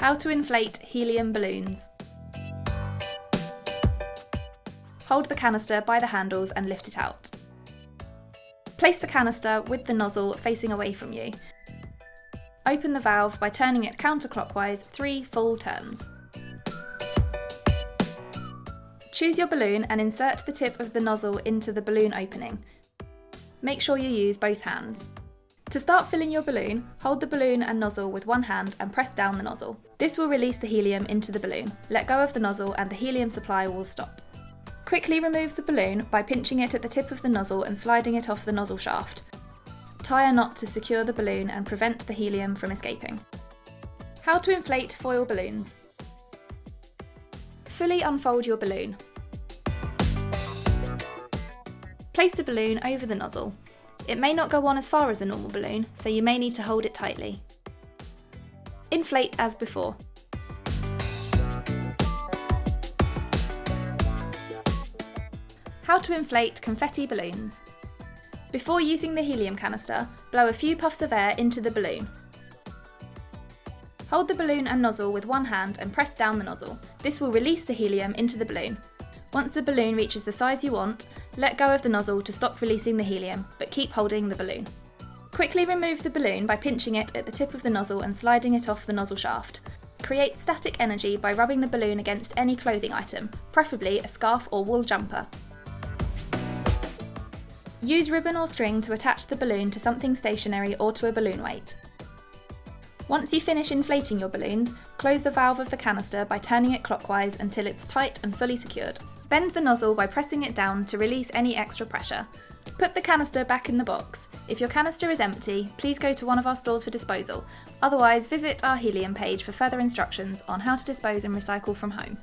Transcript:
How to inflate helium balloons. Hold the canister by the handles and lift it out. Place the canister with the nozzle facing away from you. Open the valve by turning it counterclockwise 3 full turns. Choose your balloon and insert the tip of the nozzle into the balloon opening. Make sure you use both hands. To start filling your balloon, hold the balloon and nozzle with one hand and press down the nozzle. This will release the helium into the balloon. Let go of the nozzle and the helium supply will stop. Quickly remove the balloon by pinching it at the tip of the nozzle and sliding it off the nozzle shaft. Tie a knot to secure the balloon and prevent the helium from escaping. How to inflate foil balloons. Fully unfold your balloon. Place the balloon over the nozzle. It may not go on as far as a normal balloon, so you may need to hold it tightly. Inflate as before. How to inflate confetti balloons. Before using the helium canister, blow a few puffs of air into the balloon. Hold the balloon and nozzle with one hand and press down the nozzle. This will release the helium into the balloon. Once the balloon reaches the size you want, let go of the nozzle to stop releasing the helium, but keep holding the balloon. Quickly remove the balloon by pinching it at the tip of the nozzle and sliding it off the nozzle shaft. Create static energy by rubbing the balloon against any clothing item, preferably a scarf or wool jumper. Use ribbon or string to attach the balloon to something stationary or to a balloon weight. Once you finish inflating your balloons, close the valve of the canister by turning it clockwise until it's tight and fully secured. Bend the nozzle by pressing it down to release any extra pressure. Put the canister back in the box. If your canister is empty, please go to one of our stores for disposal. Otherwise, visit our helium page for further instructions on how to dispose and recycle from home.